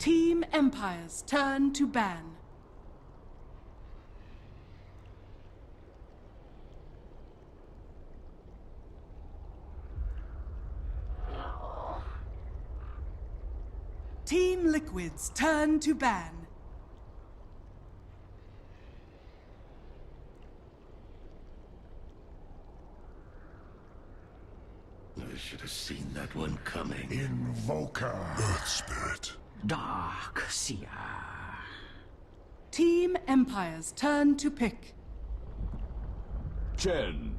Team Empire's turn to ban. Team Liquid's turn to ban. I should have seen that one coming. Invoker. Earth Spirit. Dark Seer. Team Empire's turn to pick. Chen.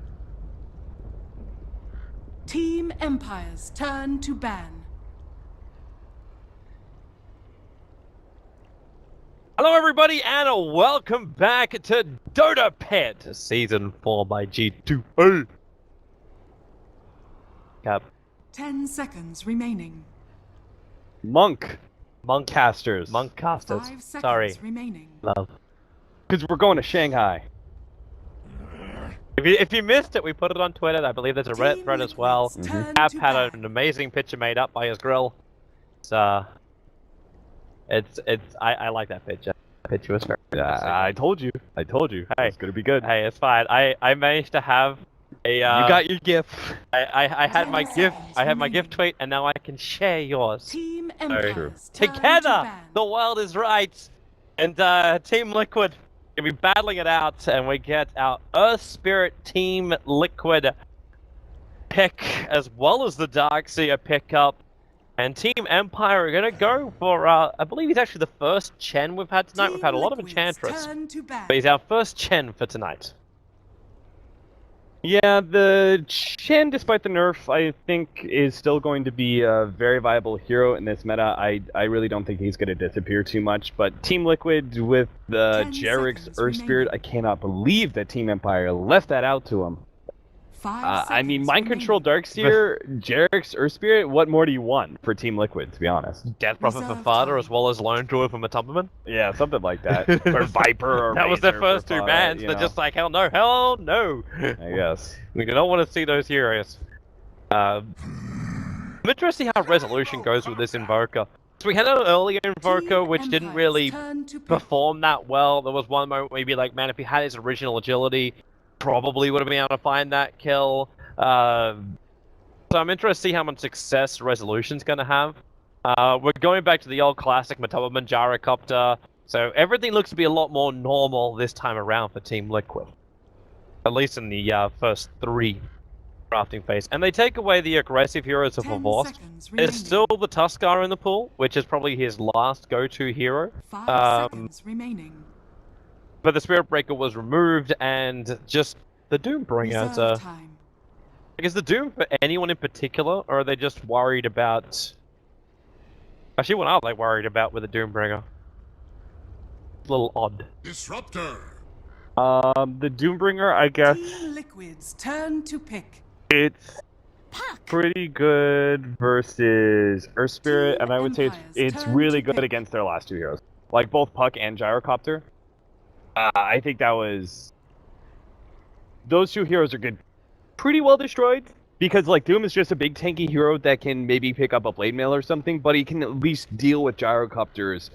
Team Empire's turn to ban. Hello everybody and welcome back to Dota Pit, Season 4 by G2A. Cap. 10 seconds remaining. Monkcasters. 5 seconds Sorry. remaining. Love. Because we're going to Shanghai. If you missed it, we put it on Twitter. I believe there's a Reddit thread as well. Cap had an amazing picture made up by his grill. I like that picture. That picture was very I told you. Hey, It's gonna be good. Hey, it's fine. I managed to have a. You got your GIF. I had my GIF. I have my GIF tweet, and now I can share yours. Team Empire's turn to Together, ban. the world is right, and Team Liquid can be battling it out, and we get our Earth Spirit Team Liquid pick as well as the Dark Seer pickup. And Team Empire are gonna go for, I believe he's actually the first Chen we've had tonight. We've had a lot of Enchantress, but he's our first Chen for tonight. Yeah, the Chen, despite the nerf, I think is still going to be a very viable hero in this meta. I really don't think he's going to disappear too much. But Team Liquid with the 10 Jarix seconds Earth Spirit, I cannot believe that Team Empire left that out to him. 5 I mean, seconds Mind Control remaining. Darkseer, Jarix Earth Spirit, what more do you want for Team Liquid, to be honest? Death Prophet for Reserve Fodder time. as well as Lone Druid for Matumberman. Yeah, something like that. Or Viper, or That was their Razor first for two Fodder, bans. you They're know. just like, hell no. I guess. We don't want to see those heroes. I'm interested to see how Resolution goes with this Invoker. So we had an earlier Invoker Team which didn't Empire's really turn to pick. perform that well. There was one moment maybe like, man, if he had his original agility, probably would have been able to find that kill. So I'm interested to see how much success Resolution's going to have. We're going back to the old classic Matumberman Gyrocopter, so everything looks to be a lot more normal this time around for Team Liquid. At least in the first 3 drafting phase. And they take away the aggressive heroes of 10 Vorst. seconds There's remaining. still the Tuskar in the pool, which is probably his last go-to hero. 5 seconds remaining. But the Spirit Breaker was removed, and just the Doombringer. Reserve time. Is the Doom for anyone in particular, or are they just worried about... Actually, what are they worried about with the Doombringer? It's a little odd. Disruptor. The Doombringer, I guess, Team Liquid's turn to pick. it's pretty good versus Earth Spirit, Team and I would say Empire's it's turn really to good pick. against their last 2 heroes. Like both Puck and Gyrocopter. I think that was... Those 2 heroes are good. Pretty well destroyed, because like Doom is just a big tanky hero that can maybe pick up a blade mail or something, but he can at least deal with Gyrocopter's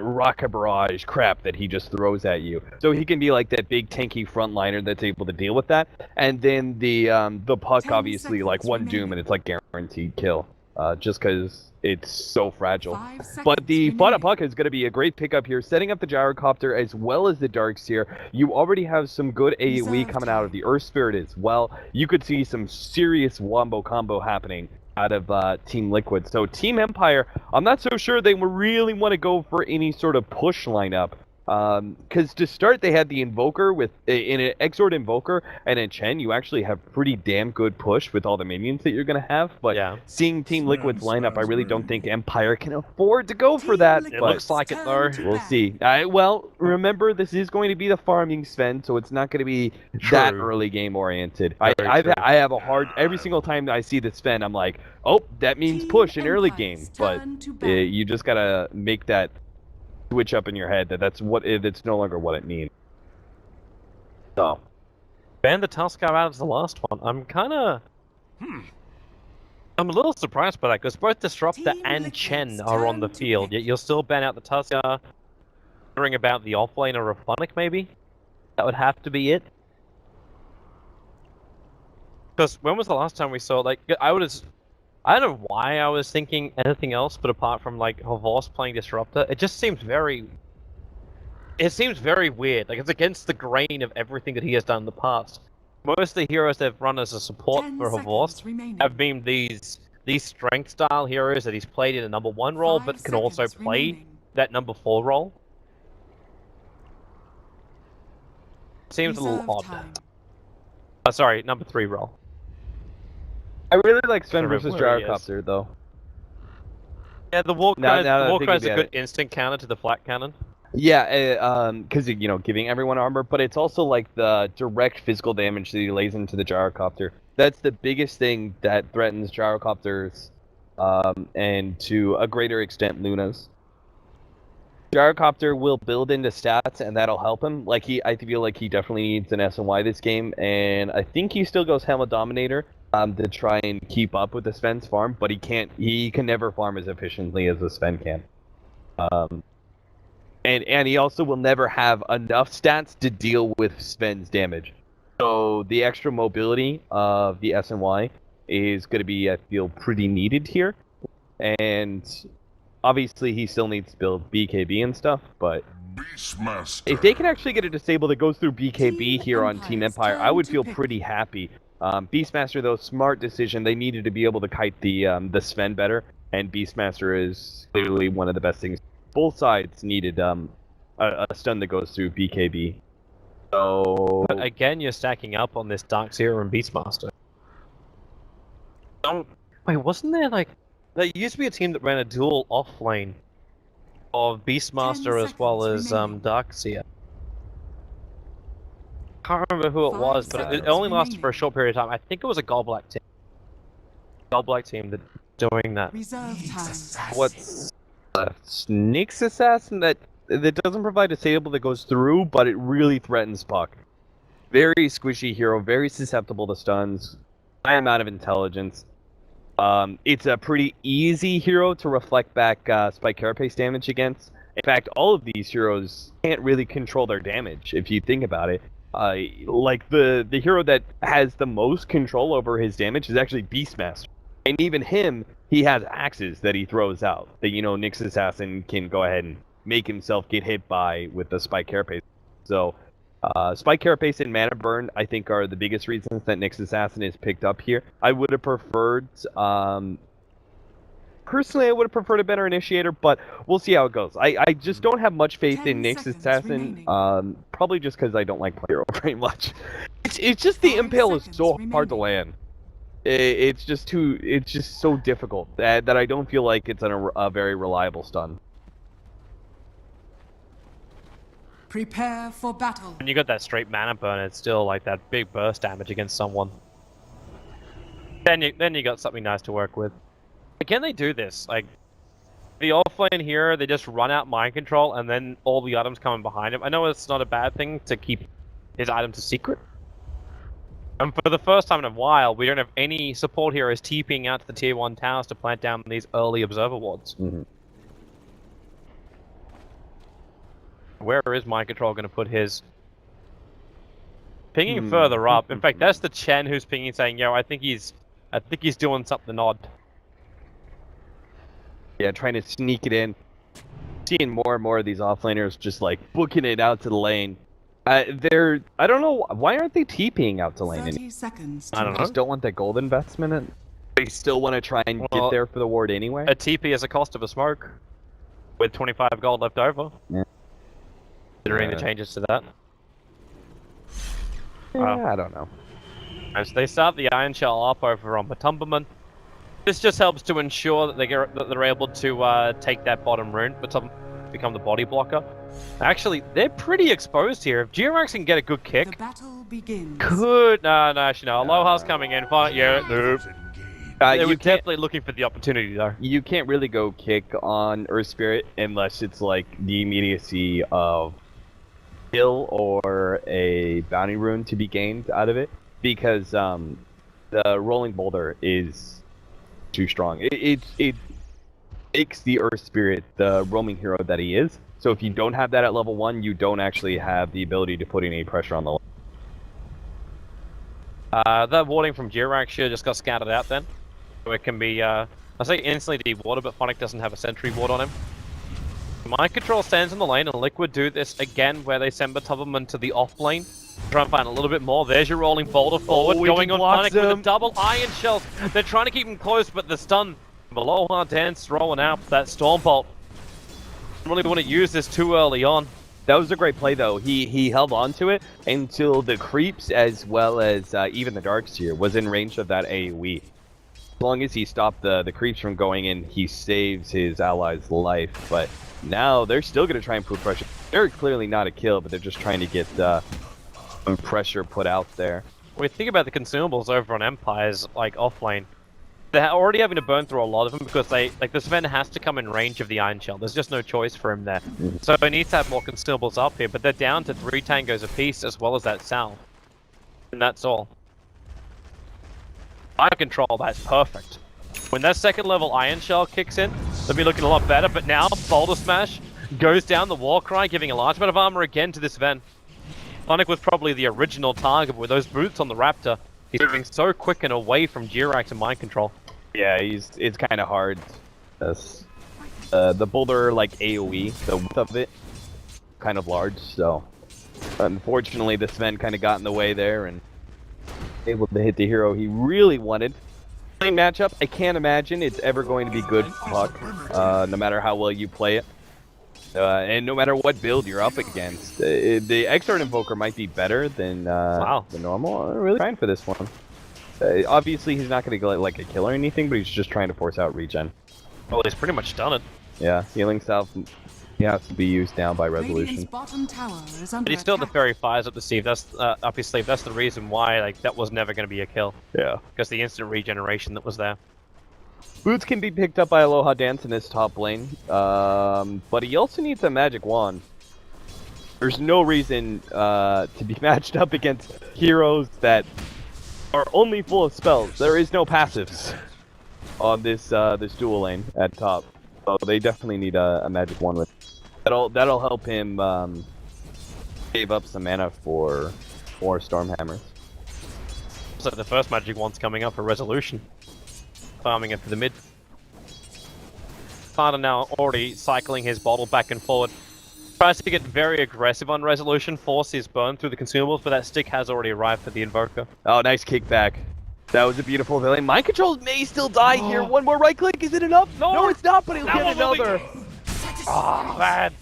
rocket barrage crap that he just throws at you. So he can be like that big tanky frontliner that's able to deal with that. And then the Puck 10 obviously like seconds 1 Doom remaining. and it's like guaranteed kill, just because it's so fragile. 5 seconds But the Fada remaining. Puck is going to be a great pickup here, setting up the Gyrocopter as well as the Darkseer. You already have some good AoE Reserve coming out of time. the Earth Spirit as well. You could see some serious wombo combo happening out of Team Liquid. So Team Empire, I'm not so sure they really want to go for any sort of push lineup. Because to start, they had the Invoker with in an Exort Invoker, and in Chen, you actually have pretty damn good push with all the minions that you're gonna have. But Yeah. seeing Team Liquid's Smells lineup, I really very don't think Empire can afford to go for Team that. Liquid's But looks like it, though. turn to we'll ban. see. Well, remember, this is going to be the farming Sven, so it's not going to be that True. early game oriented. Very true. I have a hard... Every single time I see the Sven, I'm like, oh, that means Team push in early Empire's game. But turn to ban. you just got to make that switch up in your head that that's no longer what it means. So, Ban the Tuskar out as the last one. I'm kind of... I'm a little surprised by that because both Disruptor Team and Liquid's Chen are on the turn to field, pick. yet you'll still ban out the Tusker. Wondering about the offlane or Raphonic, maybe? That would have to be it. Because when was the last time we saw, like, I don't know why I was thinking anything else, but apart from, like, Havos playing Disruptor, it just seems very... It seems very weird. Like, it's against the grain of everything that he has done in the past. Most of the heroes they've run as a support 10 for Havos seconds remaining. have been these strength style heroes that he's played in a number 1 role, 5 but can also seconds play remaining. that number 4 role. Seems a little Reserve odd. time. Sorry, number 3 role. I really like Sven Remember versus where he is. Gyrocopter, though. Yeah, the Warcry Now that I'm thinking is a about good it. instant counter to the flat cannon. Yeah, because you know, giving everyone armor, but it's also like the direct physical damage that he lays into the gyrocopter. That's the biggest thing that threatens gyrocopters, and to a greater extent, Lunas. Gyrocopter will build into stats, and that'll help him. Like I feel like he definitely needs an SNY this game, and I think he still goes Helmet Dominator to try and keep up with the Sven's farm, but he can't. He can never farm as efficiently as the Sven can. And he also will never have enough stats to deal with Sven's damage. So the extra mobility of the SNY is going to be, I feel, pretty needed here. And obviously he still needs to build BKB and stuff, but Beastmaster. if they can actually get a disable that goes through BKB Team here on Team Empire's Empire, I turn would to feel pick. pretty happy. Beastmaster, though, smart decision. They needed to be able to kite the Sven better, and Beastmaster is clearly one of the best things. Both sides needed a stun that goes through BKB. So But again, you're stacking up on this Dark Zero and Beastmaster. Wait, wasn't there like... There used to be a team that ran a dual offlane of Beastmaster 10 as well seconds as remaining. Darkseer. Can't remember who it 5 was, but it seconds only lasted for a remaining. short period of time. I think it was a Goldblack team. Goldblack team that doing that. Reserve time. what's Nyx Assassin that doesn't provide a stable that goes through, but it really threatens Puck. Very squishy hero, very susceptible to stuns, high amount of intelligence. It's a pretty easy hero to reflect back Spike Carapace damage against. In fact, all of these heroes can't really control their damage, if you think about it. Like, the hero that has the most control over his damage is actually Beastmaster. And even him, he has axes that he throws out, that, you know, Nyx Assassin can go ahead and make himself get hit by with the Spike Carapace. So, Spike Carapace and Mana Burn, I think, are the biggest reasons that Nyx Assassin is picked up here. I would have preferred, personally, I would have preferred a better Initiator, but we'll see how it goes. I just don't have much faith 10 in Nyx seconds Assassin, remaining. probably just because I don't like Player very much. It's just the 5 Impale is seconds so hard to remaining. land. It's just so difficult that I don't feel like it's a very reliable stun. Prepare for battle. When you got that straight mana burn, it's still like that big burst damage against someone. Then you got something nice to work with. Can they do this? Like, the offlane here, they just run out mind control and then all the items coming behind him. I know it's not a bad thing to keep his items a secret. And for the first time in a while, we don't have any support heroes TPing out to the tier 1 towers to plant down these early observer wards. Mm-hmm. Where is mind control going to put his? Pinging further up. In fact, that's the Chen who's pinging, saying, "Yo, I think he's doing something odd." Yeah, trying to sneak it in. Seeing more and more of these offlaners just like booking it out to the lane. I don't know, why aren't they TPing out to lane? 30 seconds. I don't know. Just don't want that gold investment. And they still want to try and Well, get there for the ward anyway. A TP is a cost of a smoke, with 25 gold left over. Yeah. Considering the Yeah. changes to that. Yeah, I don't know. As they start the Iron Shell up over on Batumberman, this just helps to ensure that they're able to take that bottom rune, become the body blocker. Actually, they're pretty exposed here. If Georax can get a good The kick, battle begins. no, actually no. Aloha's coming in. Fine, yeah, nope. They You were can't, definitely looking for the opportunity though. you can't really go kick on Earth Spirit unless it's like the immediacy of kill or a bounty rune to be gained out of it, because the rolling boulder is too strong. It makes the Earth Spirit the roaming hero that he is. So if you don't have that at level 1, you don't actually have the ability to put any pressure on the That warding from Jirac sure just got scattered out then. So it can be, I say instantly de-water, but Phonic doesn't have a sentry ward on him. Mind Control stands in the lane, and Liquid do this again, where they send Tubberman to the off lane. Try and find a little bit more. There's your rolling boulder forward, going on Phonic with a double iron shells. They're trying to keep him close, but the stun below hard dance rolling out that Storm Bolt. Don't really want to use this too early on. That was a great play, though. He held on to it until the creeps, as well as even the Darkseer, was in range of that AoE. As long as he stopped the creeps from going in, he saves his ally's life. But now they're still going to try and put pressure. They're clearly not a kill, but they're just trying to get some pressure put out there. When we think about the consumables over on Empire's like offlane, they're already having to burn through a lot of them because this Sven has to come in range of the Iron Shell. There's just no choice for him there. So he needs to have more consumables up here, but they're down to 3 tangos apiece as well as that Sal. And that's all. Fire control, that's perfect. When that second level Iron Shell kicks in, they'll be looking a lot better, but now Boulder Smash goes down the Warcry, giving a large amount of armor again to this Sven. Phonic was probably the original target with those boots on the Raptor. He's moving so quick and away from Jirac and Mind Control. Yeah, it's kind of hard. The boulder, like AoE, the width of it, kind of large, so unfortunately the Sven kind of got in the way there and able to hit the hero he really wanted. Same matchup, I can't imagine it's ever going to be good Puck, no matter how well you play it. And no matter what build you're up against. The Exort Invoker might be better than the normal. I'm really trying for this one. Obviously, he's not going to go like a kill or anything, but he's just trying to force out regen. Well, he's pretty much done it. Yeah, healing self has to be used down by resolution. Bottom tower is under But he still had the attack. Fairy Fires up the sleeve. That's up his sleeve. That's the reason why that was never going to be a kill. Yeah. Because the instant regeneration that was there. Boots can be picked up by Aloha Dance in his top lane, but he also needs a magic wand. There's no reason to be matched up against heroes that are only full of spells. There is no passives on this this dual lane at top, so they definitely need a magic wand with. That'll help him save up some mana for more Stormhammers. So the first magic one's coming up for resolution. Farming it for the mid. Carter now already cycling his bottle back and forward. Tries to get very aggressive on resolution, force his burn through the consumables, but that stick has already arrived for the Invoker. Oh, nice kickback. That was a beautiful villain. Mind Control may still die here. One more right click, is it enough? No, it's not, but he'll get another. Oh, man.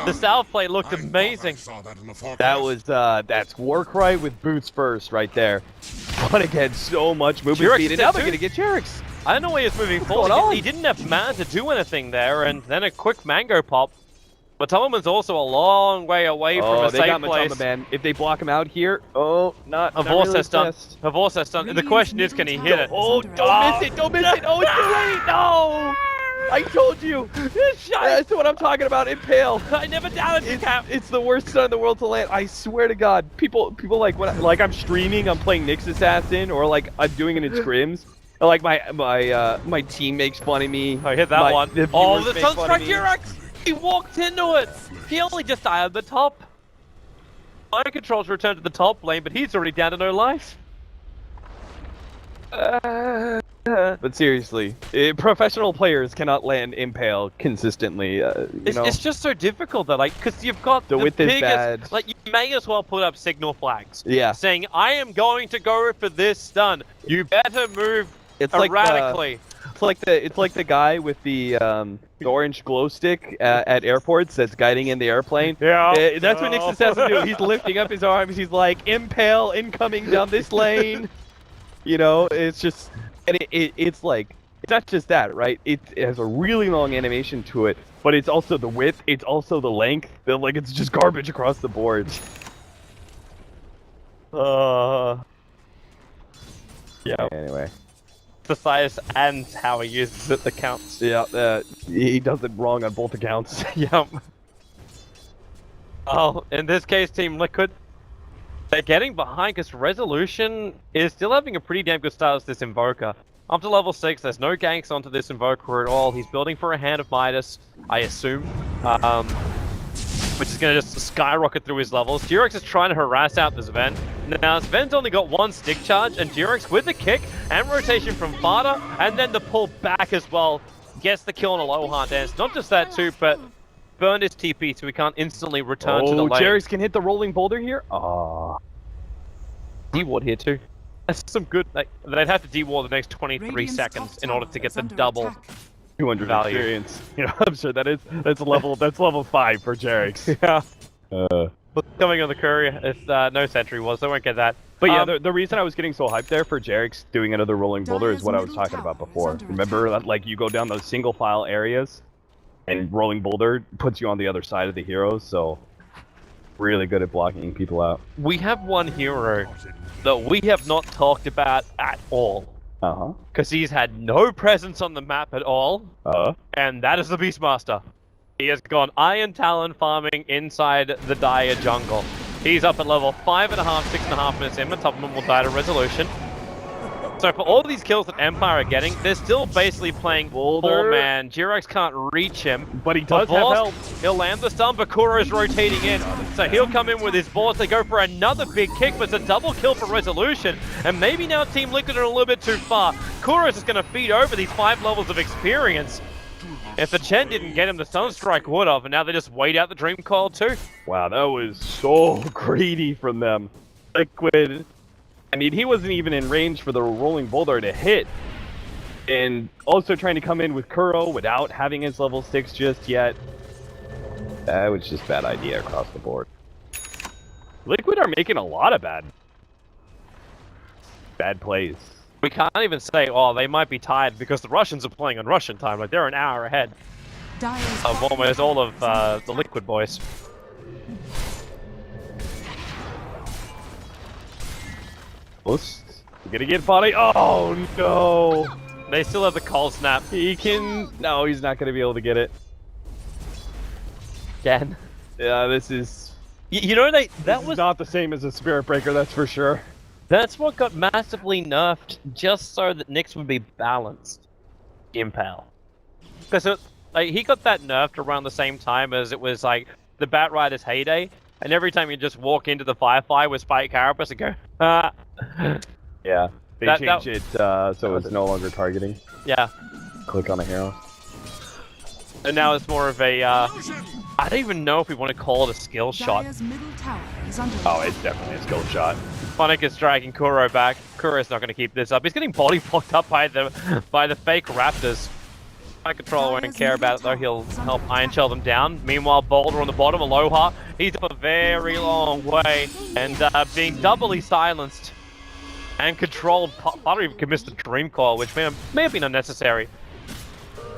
The South play looked amazing. That was, that's Warcry with boots first right there. But again, so much movement speed, and now they're going to get Jirax. I don't know why he was moving forward. He didn't have mana to do anything there, and then a quick mango pop. Matamaman's also a long way away from a safe place. Man. If they block him out here, not Havor's really done. Havor's done. The question is, can he hit it? Oh, don't miss it, don't miss it. Oh, it's too late. No! I told you. That's what I'm talking about. Impale. I never doubted you, Cap. It's the worst stun in the world to land. I swear to God. People like when I'm streaming, I'm playing Nyx Assassin, or like I'm doing it in scrims. Like my team makes fun of me. I hit that one. The Sunstrike Jirax! He walked into it! He only just died at the top. Fire Control's returned to the top lane, but he's already down to no life. But seriously, professional players cannot land Impale consistently. It's just so difficult though, because you've got the width biggest, is bad. You may as well put up signal flags. Yeah. Saying, I am going to go for this stun. You better move erratically. It's like the guy with the orange glow stick at airports that's guiding in the airplane. Yeah. That's what Nyx Assassin do. He's lifting up his arms. He's like, Impale incoming down this lane. It's just, and it's like, it's not just that, right? It has a really long animation to it, but it's also the width, it's also the length. It's just garbage across the board. Yeah. Anyway. The size and how he uses it that counts. Yeah, he does it wrong on both accounts. Yep. Oh, in this case, Team Liquid, they're getting behind because Resolution is still having a pretty damn good start as this Invoker. Up to level 6, there's no ganks onto this Invoker at all. He's building for a Hand of Midas, I assume. Which is going to just skyrocket through his levels. Durex is trying to harass out this Sven. Now, Sven's only got one stick charge, and Durex with the kick and rotation from Fada, and then the pull back as well, gets the kill on Aloha Dance. Not just that too, but burned his TP so he can't instantly return to the lane. Durex can hit the rolling boulder here? Oh. D-ward here too. That's some good, like, they'd have to D-ward the next 23 Radiant's seconds top in order to tower get is the under double. attack. 200 value. experience. You know, I'm sure that's level 5 for Jerix. Yeah. Coming on the courier, if no sentry was, they won't get that. But yeah, the reason I was getting so hyped there for Jerix doing another rolling boulder is Dire's what I was middle talking about tower is before. under Remember attack. that, like, you go down those single file areas, and rolling boulder puts you on the other side of the heroes, so really good at blocking people out. We have one hero that we have not talked about at all. Uh-huh. Because he's had no presence on the map at all, and that is the Beastmaster. He has gone Iron Talon farming inside the Dire jungle. He's up at level 5.5, 6.5 minutes in, and top of him will die to resolution. So for all these kills that Empire are getting, they're still basically playing Boulder. 4-man. Jirex can't reach him. But he does have Voss, help. He'll land the stun, but Kuro's rotating in. So he'll come in with his boards. They go for another big kick, but it's a double kill for resolution. And maybe now Team Liquid are a little bit too far. Kuro's just going to feed over these 5 levels of experience. If the Chen didn't get him, the Sunstrike would have, and now they just wait out the Dream Coil too. Wow, that was so greedy from them. Liquid. I mean, he wasn't even in range for the rolling boulder to hit. And also trying to come in with Kuro without having his level 6 just yet. That was just bad idea across the board. Liquid are making a lot of bad plays. We can't even say, oh, they might be tired because the Russians are playing on Russian time. Like, they're an hour ahead Dire's of almost all of the Liquid boys. We're gonna get body. Oh no! They still have the cold snap. He can. No, he's not gonna be able to get it. Again. Yeah, this is. You know, that was not the same as a Spirit Breaker, that's for sure. That's what got massively nerfed, just so that Nyx would be balanced. Impale. Because like, he got that nerfed around the same time as it was like the Bat Rider's heyday, and every time you just walk into the Firefly with Spike Carapace and go, ah. Yeah, they That- changed it so it's no longer targeting. Yeah. Click on a hero. And now it's more of a, I don't even know if we want to call it a skill shot. Dire's middle tower is under Oh, attack. it's definitely a skill shot. Funnick is dragging Kuro back. Kuro's not going to keep this up. He's getting body blocked up by the fake Raptors. My controller won't care about it though. He'll help Iron Shell them down. Meanwhile, Boulder on the bottom, Aloha. He's up a very long way and being doubly silenced and controlled. Potter even could miss the Dream Coil, which may have been unnecessary.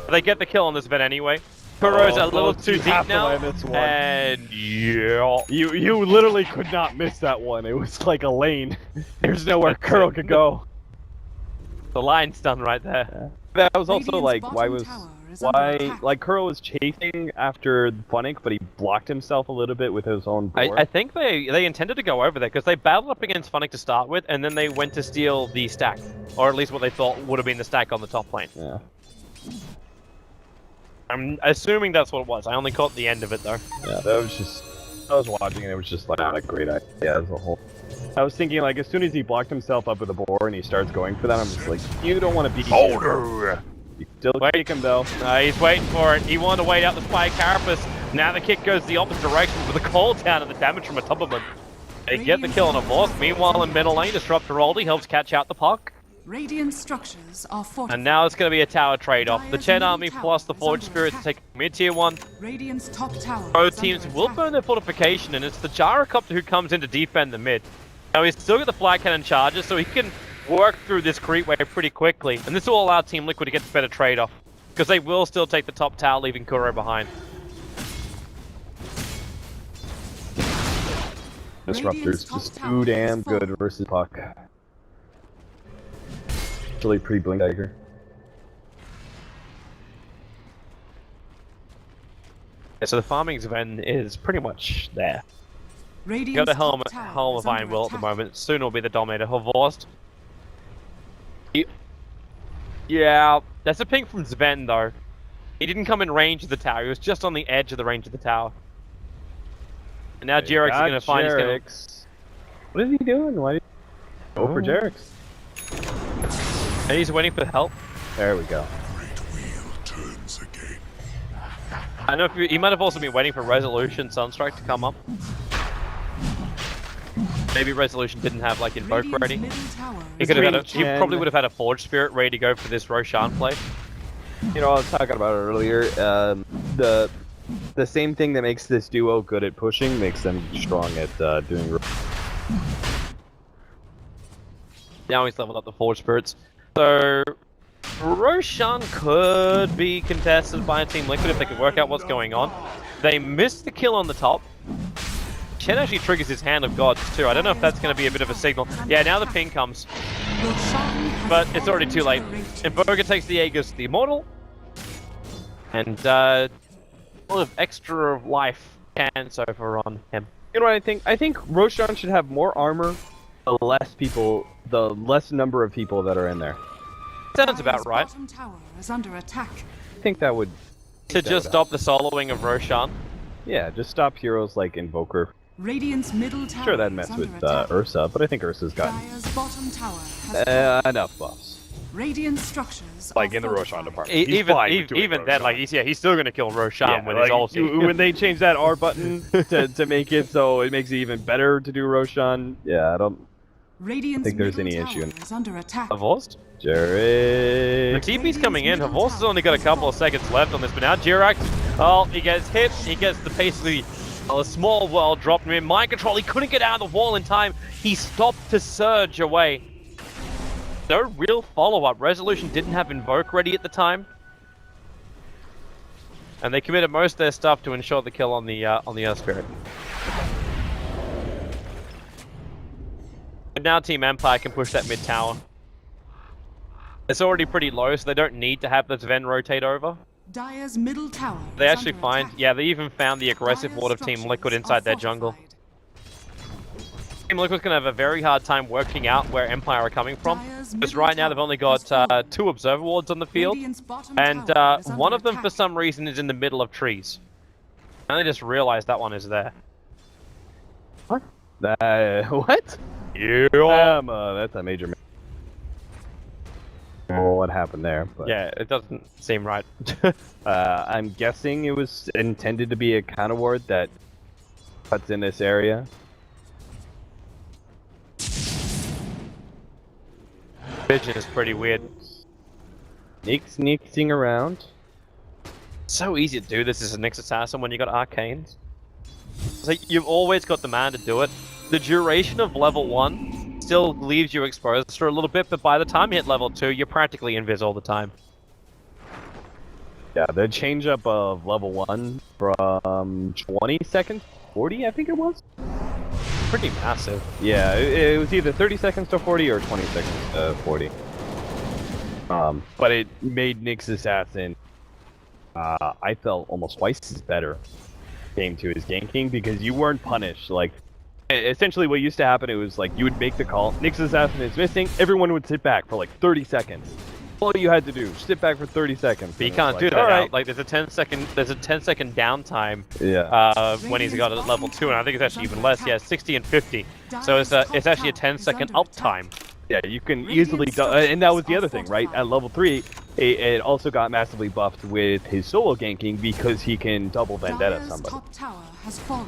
They get the kill on this event anyway. Kuro's a little too deep now, and yeah. You literally could not miss that one. It was like a lane. There's nowhere Kuro could go. The line's done right there. That was also Radiant's like bottom tower is under attack. like Kuro was chasing after Funnick, but he blocked himself a little bit with his own board. I think they intended to go over there because they battled up against Funnick to start with, and then they went to steal the stack, or at least what they thought would have been the stack on the top lane. Yeah. I'm assuming that's what it was. I only caught the end of it though. Yeah, that was just. I was watching and it was just like not a great idea as a whole. I was thinking like as soon as he blocked himself up with the board and he starts going for that, I'm just like, you don't want to be here. You still kick him though. He's waiting for it. He wanted to wait out the Spike Carapace. Now the kick goes the opposite direction with the call down and the damage from the top of him. They get the kill on a Voss. Meanwhile, in middle lane, Disruptor Oldie helps catch out the puck. Radiant structures are fortified. And now it's going to be a tower trade-off. The Chen army plus the Forge Spirits take mid-tier 1. Radiant's top tower Both is teams under will attack. burn their fortification, and it's the Gyrocopter who comes in to defend the mid. Now he's still got the flag cannon charges, so he can work through this creep wave pretty quickly. And this will allow Team Liquid to get the better trade-off, because they will still take the top tower, leaving Kuro behind. Disruptor's just too damn good versus Puck. Actually pre-blink dagger. Yeah, so the farming event is pretty much there. You Radiant's got the top tower Helm is of Iron under Will at the attack. moment. Soon will be the Dominator. Horvorst. Yeah, that's a ping from Sven though. He didn't come in range of the tower. He was just on the edge of the range of the tower. And now Jarek's going to find his kill. What is he doing? Why did he go for Jarek's? And he's waiting for help. There we go. Great wheel turns again. I know he might have also been waiting for Resolution Sunstrike to come up. Maybe Resolution didn't have like Invoke Radiant's ready. middle tower He is could have had under he attack. probably would have had a Forge Spirit ready to go for this Roshan play. You know, I was talking about it earlier. The same thing that makes this duo good at pushing makes them strong at doing. Now he's leveled up the Forge Spirits. So Roshan could be contested by Team Liquid if they could work out what's going on. They missed the kill on the top. Chen actually triggers his Hand of Gods too. I don't know if that's going to be a bit of a signal. Yeah, now the ping comes. Roshan has But it's already too late. fallen to Invoker takes the Aegis, the Immortal. And a lot of extra life chance over on him. You know what I think? I think Roshan should have more armor, the less number of people that are in there. Sounds about right. Bottom tower is under attack. I think that would. To just stop the soloing of Roshan. Yeah, just stop heroes like Invoker. Radiant's middle tower Sure, that is messed under with attack. Ursa, but I think Ursa's got Dire's bottom tower has fallen. enough buffs. Radiant structures Like are in the Roshan fortified. department. He's fine with doing Even then, Roshan. like he's still gonna kill Roshan Yeah, with like, his ulti. when they change that R button to make it so it makes it even better to do Roshan, yeah, I don't Radiant's think there's middle any tower issue. is under attack. Divorced? The Jarek. TP's coming in. Divorce has only got a couple of seconds left on this, but now Jirak, oh, he gets hit. He gets the basically a small world dropped him in. Mind control. He couldn't get out of the wall in time. He stopped to surge away. No real follow-up. Resolution didn't have Invoke ready at the time. And they committed most of their stuff to ensure the kill on the Earth Spirit. But now Team Empire can push that mid tower. It's already pretty low, so they don't need to have the Sven rotate over. Dire's middle tower They is actually under find, attack. yeah, they even found the aggressive Dire's ward of Team structures Liquid are inside their jungle. fortified. Team Liquid's gonna have a very hard time working out where Empire are coming from. Dire's Because middle right now they've tower only has got fallen. 2 observer wards on the field. Radiant's bottom And tower is one under of them, for attack. some reason, is in the middle of trees. And I just realized that one is there. What? What? Yeah. That's a major. Oh, what happened there? But, Yeah, it doesn't seem right. I'm guessing it was intended to be a counter ward that cuts in this area. Vision is pretty weird. Sneaking around. So easy to do this as a Nyx Assassin when you got Arcanes. It's like, you've always got the mana to do it. The duration of level 1 still leaves you exposed for a little bit, but by the time you hit level 2, you're practically invis all the time. Yeah, the change up of level 1 from 20 seconds, 40 I think it was? Pretty massive. Yeah, it was either 30 seconds to 40 or 20 seconds to 40. But it made Nyx Assassin, I felt almost twice as better came to his ganking because you weren't punished. Like, essentially what used to happen, it was like you would make the call, Nyx Assassin is missing, everyone would sit back for like 30 seconds. All you had to do, sit back for 30 seconds. But you and can't it's do like, that all now. right. Like, there's a 10 second downtime Yeah. when he's got it at level 2, and I think it's actually even less. Yeah, 60 and 50. So it's actually a 10-second uptime. Yeah, you can easily, and that was the other thing, right? At level 3, it also got massively buffed with his solo ganking because he can double vendetta Dire's somebody. top tower has fallen.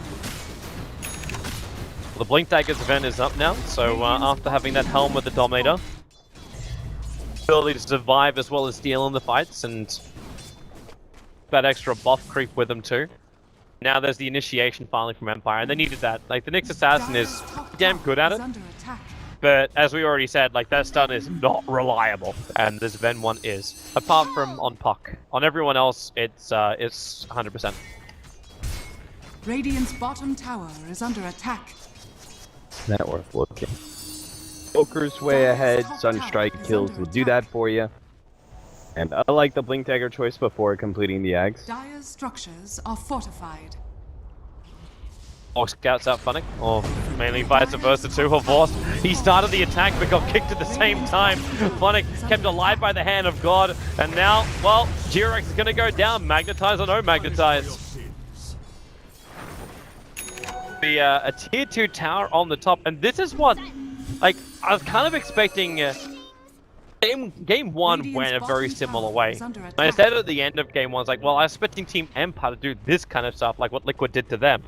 Well, the Blink Dagger's event is up now, so after having that helm with the Dominator, ability to survive as well as steal in the fights, and that extra buff creep with them too. Now there's the initiation finally from Empire, and they needed that. Like, the Nyx Assassin is Dire's top damn tower good at is it, under attack. but as we already said, like, that stun is not reliable, and this Ven one is. Apart from on Puck. On everyone else, it's 100%. Radiant's bottom tower is under attack. Not worth looking. Poker's way ahead, Sunstrike kills will do that for you. And I like the Blink Dagger choice before completing the Ags. Dire's structures are fortified. Or scouts out Funnick, or mainly vice versa too. Horst, he started the attack but got kicked at the same time. Funnick kept alive by the hand of God, and now, well, G-Rex is going to go down. Magnetize or no magnetize. A tier 2 tower on the top, and this is what, like, I was kind of expecting. Game 1 went a very similar way. I said at the end of game 1, I was like, well, I was expecting Team Empire to do this kind of stuff, like what Liquid did to them.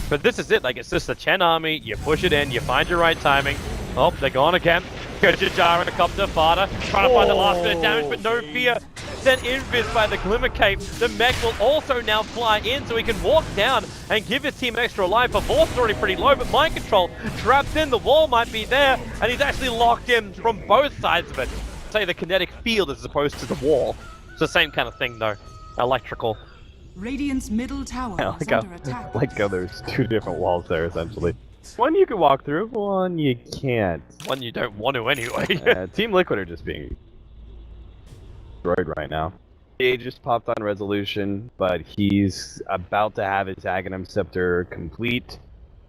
But this is it, like, it's just the Chen army, you push it in, you find your right timing. Oh, they're gone again. Good gyrocopter, Fada, trying to find the last bit of damage, but no fear. Then invis by the Glimmer Cape. The mech will also now fly in so he can walk down and give his team an extra life. But Vorth's already pretty low, but Mind Control trapped in, the wall might be there, and he's actually locked in from both sides of it. Say the kinetic field as opposed to the wall. It's the same kind of thing though. Electrical. Radiant's middle tower is under attack. Like how there's two different walls there essentially. One you can walk through, one you can't. One you don't want to anyway. Team Liquid are just being destroyed right now. He just popped on Resolution, but he's about to have his Aghanim Scepter complete,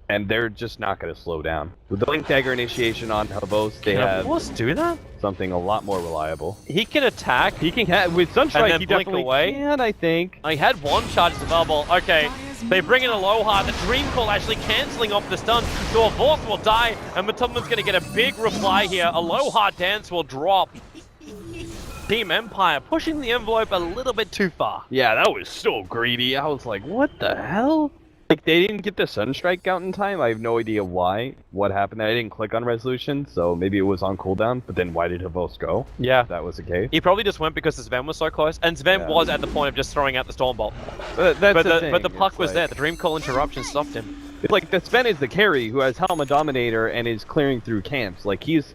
and they're just not going to slow down. With the Blink Dagger initiation on Havos, they have do that? something a lot more reliable. He can attack. He can with Sunstrike. He blink definitely away. can, I think. I had one charge available. Okay, they bring in Aloha. The Dream Call actually cancelling off the stun, so a Vorth will die, and Matumba's going to get a big reply here. Aloha Dance will drop. Team Empire pushing the envelope a little bit too far. Yeah, that was so greedy. I was like, what the hell? Like, they didn't get the Sunstrike out in time. I have no idea why. What happened? I didn't click on Resolution, so maybe it was on cooldown. But then why did Havos go? Yeah. If that was the case. He probably just went because Sven was so close, and Sven was at the point of just throwing out the Stormbolt. That's but the puck it's was like, there. The Dream Call interruption stopped him. It's like the Sven is the carry who has Helma Dominator and is clearing through camps. Like, he's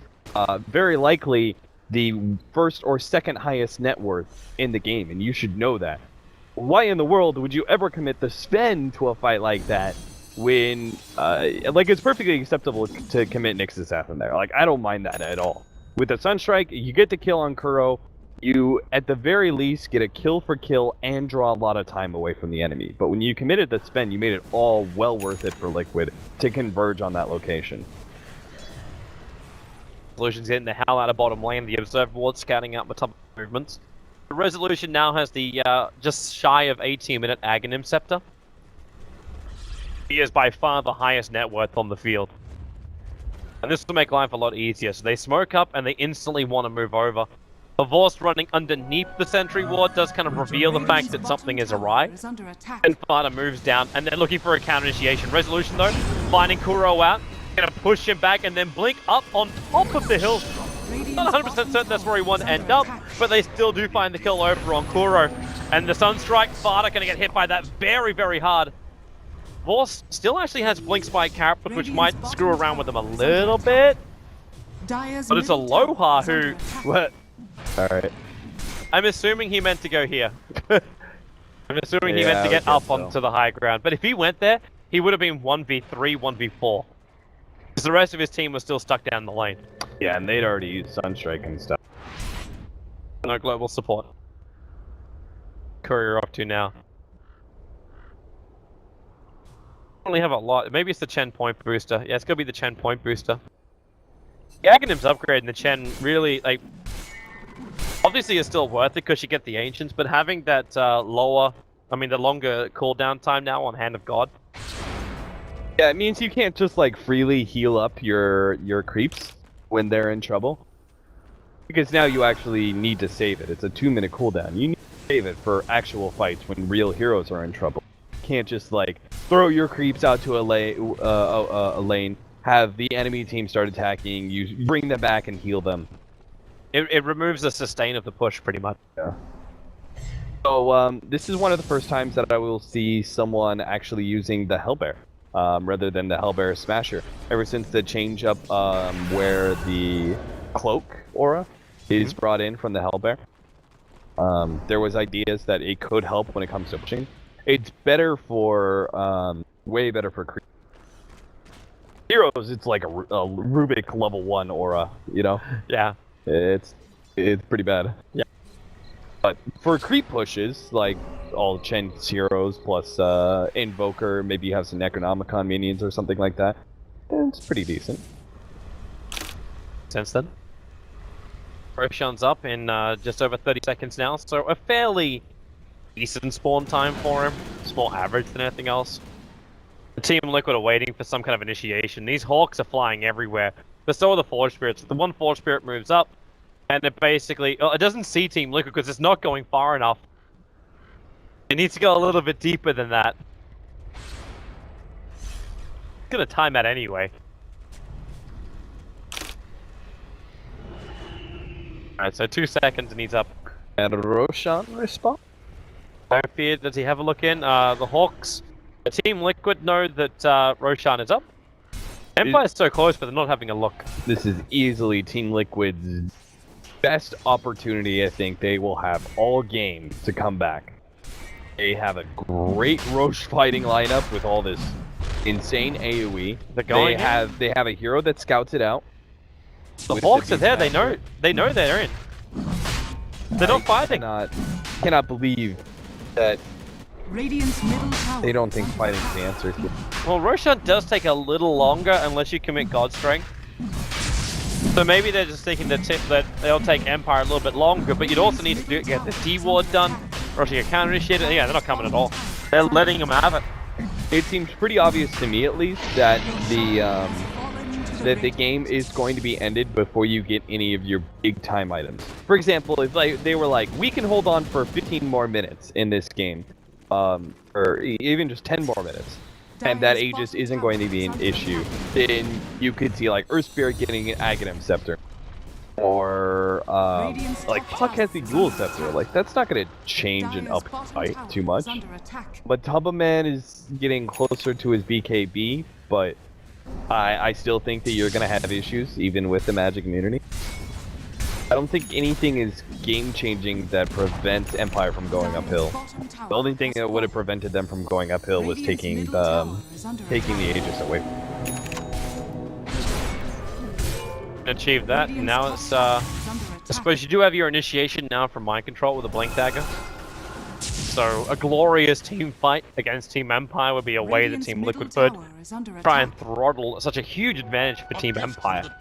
very likely the first or second highest net worth in the game, and you should know that. Why in the world would you ever commit the Sven to a fight like that when, like, it's perfectly acceptable to commit Nyx Assassin there. Like, I don't mind that at all. With the Sunstrike, you get the kill on Kuro, you, at the very least, get a kill for kill and draw a lot of time away from the enemy. But when you committed the Sven, you made it all well worth it for Liquid to converge on that location. Resolution's getting the hell out of bottom lane. The Observer Ward scouting out Matumba movements. The Resolution now has the just shy of 18-minute Aghanim Scepter. He is by far the highest net worth on the field. And this will make life a lot easier. So they smoke up and they instantly want to move over. Vorst running underneath the sentry ward does kind of reveal the fact that something is awry. And Fada moves down and they're looking for a counter initiation. Resolution though, finding Kuro out. Gonna push him back and then blink up on top of the hill. Not 100% certain that's where he wanted to end up, but they still do find the kill over on Kuro. And the Sunstrike, Fada gonna get hit by that very, very hard. Vorst still actually has Blink Spike Carrot, which might screw around with him a little bit. But it's Aloha who... What? Alright. I'm assuming he meant to go here. I'm assuming he meant to get up onto the high ground. But if he went there, he would have been 1v3, 1v4. Because the rest of his team was still stuck down the lane. Yeah, and they'd already used Sunstrike and stuff. No global support. Courier off to now. Only have a lot. Maybe it's the Chen point booster. Yeah, it's gonna be the Chen point booster. The Aghanim's upgrading the Chen really, like, obviously it's still worth it because you get the Ancients, but having that the longer cooldown time now on Hand of God. Yeah, it means you can't just, like, freely heal up your creeps when they're in trouble. Because now you actually need to save it. It's a 2-minute cooldown. You need to save it for actual fights when real heroes are in trouble. You can't just, like, throw your creeps out to a lane, have the enemy team start attacking, you bring them back and heal them. It removes the sustain of the push, pretty much. Yeah. So, this is one of the first times that I will see someone actually using the Hellbear. Rather than the Hellbear Smasher. Ever since the change up where the Cloak aura is brought in from the Hellbear, there was ideas that it could help when it comes to pushing. It's better for, way better for creep. Heroes, it's like a Rubik level 1 aura, you know? Yeah. It's pretty bad. Yeah. But for creep pushes, like all Chen's heroes plus Invoker, maybe you have some Necronomicon minions or something like that, it's pretty decent. Since then, Roshan's up in just over 30 seconds now, so a fairly decent spawn time for him. It's more average than anything else. The Team Liquid are waiting for some kind of initiation. These Hawks are flying everywhere, but so are the Forge Spirits. The one Forge Spirit moves up, and it basically... it doesn't see Team Liquid because it's not going far enough. It needs to go a little bit deeper than that. It's gonna time that anyway. Alright, so 2 seconds and he's up. And Roshan respawn? No fear, does he have a look in? The Hawks, the Team Liquid know that Roshan is up. Empire's so close, but they're not having a look. This is easily Team Liquid's best opportunity, I think, they will have all game to come back. They have a great Roche fighting lineup with all this insane AoE. They have a hero that scouts it out. The Hawks are there, they know they're in. They're not fighting. Cannot believe that Radiant's middle tower they don't think is fighting's under the attack. answer. Well, Roshan does take a little longer unless you commit God Strength. So maybe they're just thinking that they'll take Empire a little bit longer, but you'd also need to get the D-Ward done, or else you get counter-initiated. Yeah, they're not coming at all. They're letting them have it. It seems pretty obvious to me, at least, that the game is going to be ended before you get any of your big-time items. For example, if they were like, we can hold on for 15 more minutes in this game, or even just 10 more minutes, and that Aegis isn't going to be an issue, then you could see like Earth Spirit getting an Aghanim Scepter. Or, like, Puck has the Dual Scepter. Like, that's not going to change an up fight too much. But Tubbaman is getting closer to his BKB, but I still think that you're going to have issues, even with the magic immunity. I don't think anything is game-changing that prevents Empire from going uphill. The only thing that would have prevented them from going uphill was taking the Aegis away. Achieved that. Now it's I suppose you do have your initiation now from Mind Control with a Blink Dagger. So a glorious team fight against Team Empire would be a way that Team Liquid could try and throttle such a huge advantage for Team Empire.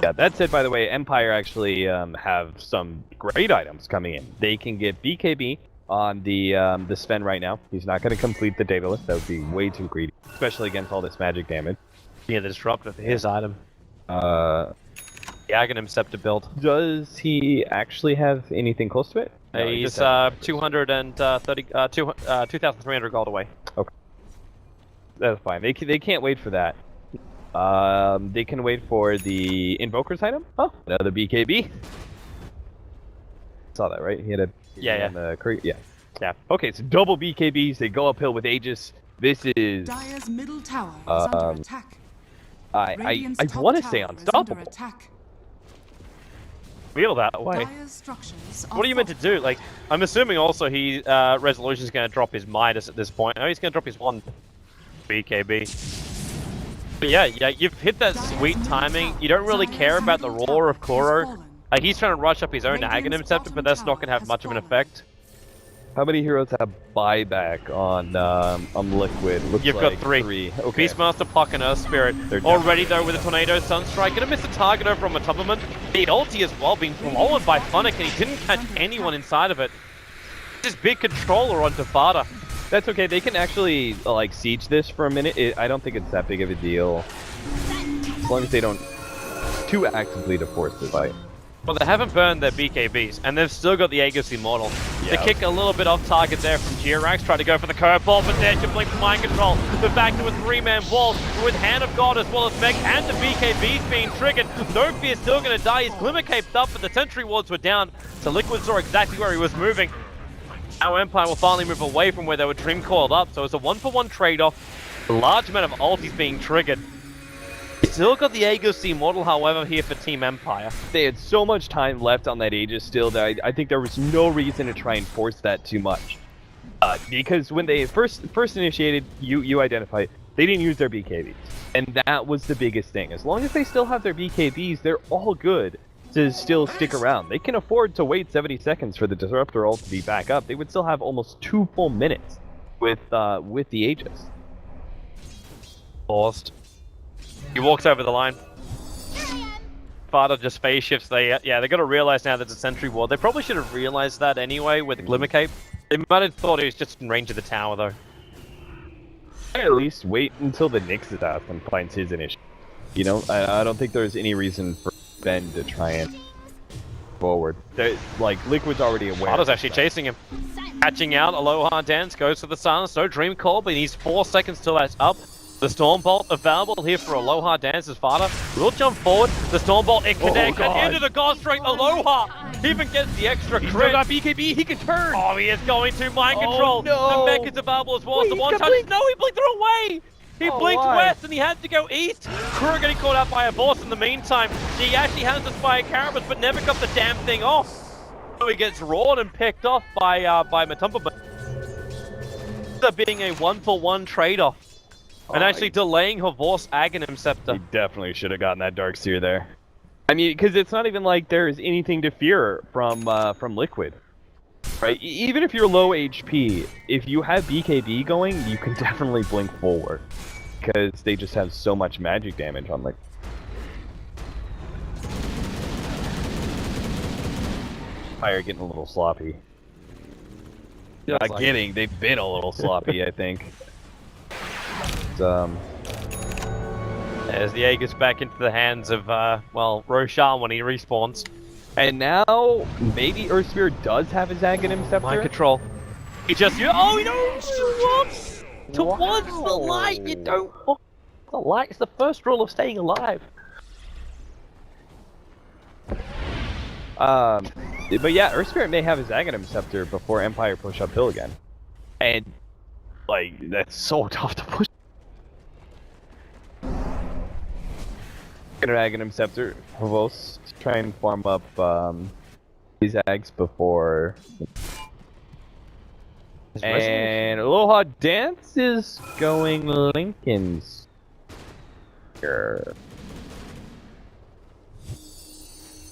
Yeah, that said, by the way, Empire actually have some great items coming in. They can get BKB on the Sven right now. He's not going to complete the data list. That would be way too greedy, especially against all this magic damage. Yeah, the disruptor for his item. The Aghanim Scepter build. Does he actually have anything close to it? No, he's 2,300 gold away. Okay. That's fine. They can't wait for that. They can wait for the Invoker's item. Oh, another BKB. Saw that, right? He had a... Yeah. Yeah. Okay, so double BKBs. They go uphill with Aegis. This is... Dire's middle tower is under attack. I want to say unstoppable. Feel that way. What are you meant to do? Like, I'm assuming also he Resolution's going to drop his Midas at this point. Oh, he's going to drop his one BKB. But yeah, you've hit that sweet timing. You don't really care about the roar of Kuro. He's trying to rush up his own Aghanim Scepter, but that's not going to have much of an effect. How many heroes have buyback on Liquid? Looks You've like got three. Okay. Beastmaster, Puck, and Earth Spirit. Already though with a Tornado Sunstrike. Gonna miss the target over from a Tubberman. The ulti as well, being blown by Funnick, and he didn't catch anyone inside of it. This big controller on Devada. That's okay, they can actually like siege this for a minute. I don't think it's that big of a deal. As long as they don't too actively to force the fight. Well, they haven't burned their BKBs, and they've still got the Aegis Immortal. Yeah. They kick a little bit off target there from Georax, try to go for the curveball, but there to blink Mind Control. They're back to a three-man wall with Hand of God as well as Meg, and the BKBs being triggered. No Fear still going to die. He's Glimmer caped up, but the Sentry Wards were down, so Liquid saw exactly where he was moving. Our Empire will finally move away from where they were Dream Coiled up, so it's a one-for-one trade-off. A large amount of ultis being triggered. Still got the Aegis Immortal, however, here for Team Empire. They had so much time left on that Aegis still that I think there was no reason to try and force that too much. Because when they first initiated, you identified, they didn't use their BKBs. And that was the biggest thing. As long as they still have their BKBs, they're all good. to still stick around. They can afford to wait 70 seconds for the Disruptor ult to be back up. They would still have almost 2 full minutes with the Aegis. Paused. He walks over the line. Fada just phase shifts. They got to realize now that it's a sentry ward. They probably should have realized that anyway with the Glimmer Cape. They might have thought he was just in range of the tower though. At least wait until the Nyx is out and finds his initiative. You know, I don't think there's any reason for Ben to try and forward. Like, Liquid's already aware. Fada's actually chasing him. Catching out, Aloha Dance goes for the silence. No Dream Call, but he needs 4 seconds till that's up. The Storm Bolt available here for Aloha Dance's Fada. Will jump forward. The Storm Bolt, it connects and into the God Strike. Aloha even gets the extra crit. He's still got BKB, he can turn! Oh, he is going to mind control. No. The mech is available as well. Wait, The he's one got touch. blink. No, he blinked the wrong way. He Oh, blinked why? west and he had to go east. Kura getting caught out by a boss in the meantime. He actually has the Spire Carabas, but never got the damn thing off. So he gets roared and picked off by Matumba. But being a 1-for-1 trade-off. And actually delaying her Vorse Aghanim Scepter. He definitely should have gotten that Dark Seer there. I mean, because it's not even like there's anything to fear from Liquid. Right? Even if you're low HP, if you have BKB going, you can definitely blink forward. Because they just have so much magic damage on Liquid. Fire getting a little sloppy. Not like kidding, they've been a little sloppy, I think. As the Aegis back into the hands of, Roshan when he respawns. And now, maybe Earthspear does have his Aghanim Scepter? Mind control. He just, oh, he walks towards the light. You don't walk the light. It's the first rule of staying alive. But yeah, Earthspirit may have his Aghanim Scepter before Empire push uphill again. And, like, that's so tough to push. Aghanim Scepter, Havos, try and farm up his Ags before. And Aloha Dance is going Lincoln's here.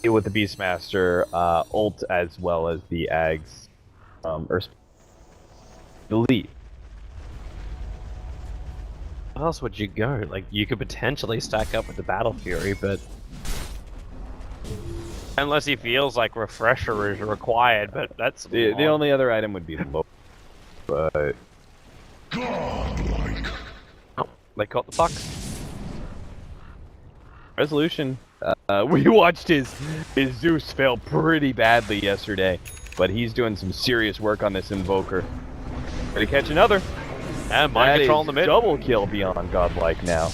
With the Beastmaster ult as well as the Ags the lead. Where else would you go? Like, you could potentially stack up with the Battle Fury, but unless he feels like Refresher is required, but that's the only other item would be the bow. But Godlike. oh, they caught the puck. Resolution. We watched his Zeus fail pretty badly yesterday, but he's doing some serious work on this Invoker. Ready to catch another. And mind control in the mid. Double kill beyond Godlike now.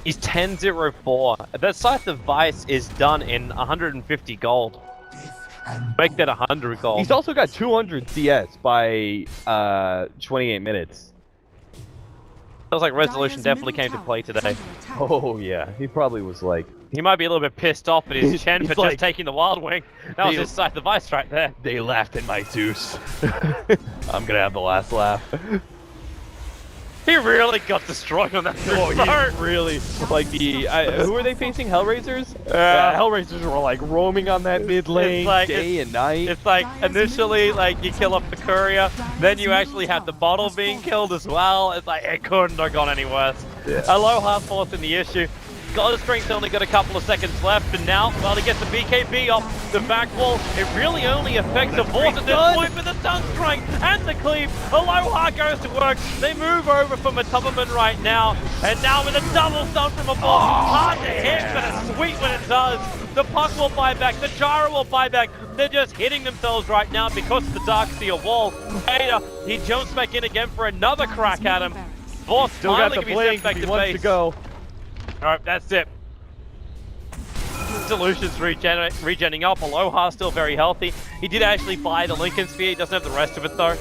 He's 10-0-4. That Scythe of Vice is done in 150 gold. Make that 100 gold. He's also got 200 CS by 28 minutes. Feels like Resolution definitely came to play today. Oh yeah, he probably was like, He might be a little bit pissed off at his Chen he's for like- just taking the Wild Wing. That was his Scythe of Vice right there. they laughed at my Zeus. I'm gonna have the last laugh. He really got destroyed on that Oh, start. he really, like the, who were they facing? Hellraisers? Yeah, Hellraisers were like roaming on that mid lane day and night. It's like initially like you kill off the courier, then you actually have the bottle being killed as well. It's like it couldn't have gone any worse. Yeah. Aloha forcing the issue. God of Strength only got a couple of seconds left, and now, well, he gets the BKB off the back wall. It really only affects the Vorse at this point, but the stun strike and the cleave. Aloha goes to work. They move over from a Tubberman right now, and now with a double stun from a Vorse. Hard to hit, but it's sweet when it does. The puck will buy back, the Gyro will buy back. They're just hitting themselves right now because of the Dark Steel wall. Vader, he jumps back in again for another crack at him. Vorse Still got finally the can be sent blink, back he to wants base. to go. Alright, that's it. Solutions regenning up. Aloha still very healthy. He did actually buy the Lincoln Sphere. He doesn't have the rest of it though.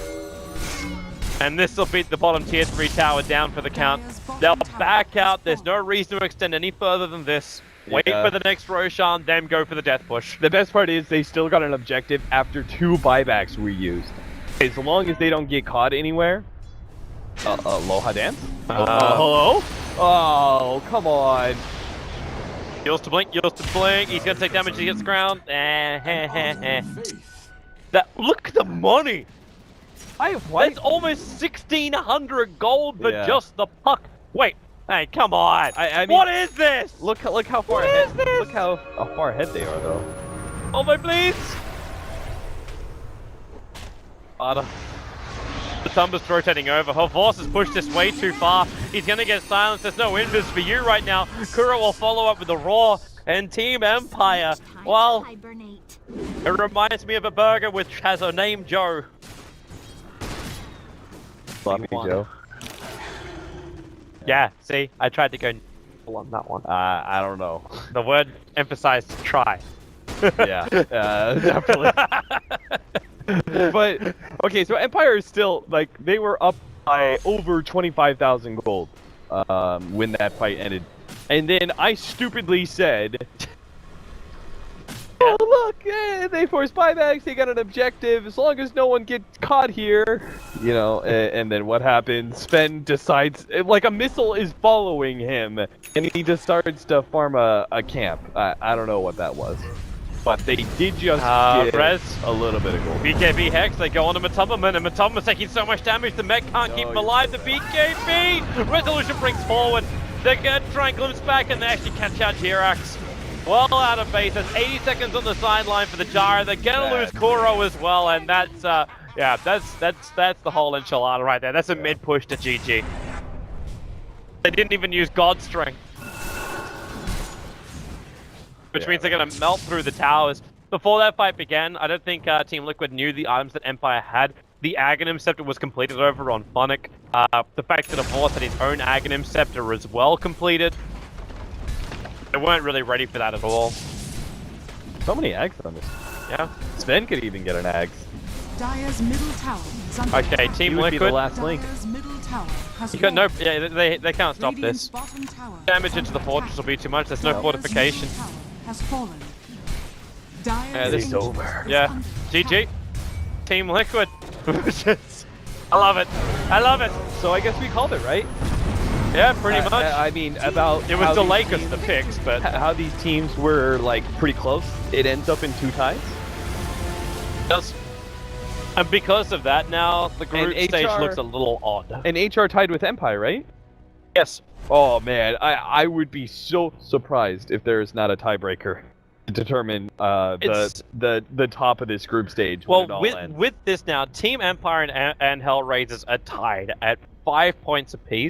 And this will beat the bottom tier 3 tower down for the count. They'll back out. There's no reason to extend any further than this. Wait for the next Roshan, then go for the death push. The best part is they still got an objective after 2 buybacks were used. As long as they don't get caught anywhere. Aloha Dance? Hello? Oh, come on. Yours to blink, yours to blink. He's gonna take damage as he hits the ground. That look at the money. That's almost 1,600 gold for just the puck. Wait, hey, come on. I mean, what is this? Look how far What ahead. is this? Look how far ahead they are, though. Oh my please. The Thumber's rotating over. Her Force has pushed this way too far. He's gonna get silenced. There's no invis for you right now. Kuro will follow up with the Raw and Team Empire. Well, it reminds me of a burger which has a name Joe. Sloppy Joe. Yeah, see, I tried to go on that one. I don't know. The word emphasized try. Yeah, definitely. But okay, so Empire is still like they were up by over 25,000 gold when that fight ended, and then I stupidly said, "Oh look, they forced buybacks. They got an objective. As long as no one gets caught here, you know." And then what happens? Sven decides like a missile is following him, and he just starts to farm a camp. I don't know what that was. But they did just get Rez, a little bit of gold. BKB Hex, they go on to Matumbaman, and Matumba's taking so much damage, the mech can't keep him alive. The BKB! Resolution brings forward. They're gonna try and glimpse back, and they actually catch out Jirax. Well out of base. There's 80 seconds on the sideline for the Gyro. They're gonna lose Kuro as well, and that's, yeah, that's the whole enchilada right there. That's a mid push to GG. They didn't even use God Strength. Which means they're going to melt through the towers. Before that fight began, I don't think Team Liquid knew the items that Empire had. The Aghanim Scepter was completed over on Phonic. The fact that Avos had his own Aghanim Scepter as well completed. They weren't really ready for that at all. So many Ags on this. Yeah. Sven could even get an Ags. Dire's middle tower is under Okay, attack. Team He would be the Liquid. last link. Dire's middle tower has You got no... fallen. Yeah, they can't stop Radiant's this. bottom tower Damage is into the under fortress attack. will be too much. There's no Dire's fortification. middle tower has fallen. Dire's Yeah, this is middle over. tower is Yeah. under GG. attack. Team Liquid. I love it. I love it. So I guess we called it, right? Yeah, pretty much. I mean, about It was how the these Lakers, teams- the picks, but... how these teams were like pretty close. It ends up in 2 ties. Yes. And because of that, now the group And stage HR looks a little odd. And HR tied with Empire, right? Yes. Oh man, I would be so surprised if there is not a tiebreaker to determine It's- the top of this group stage. Well, when it all with ends. with this now, Team Empire and Hellraisers are tied at 5 points apiece.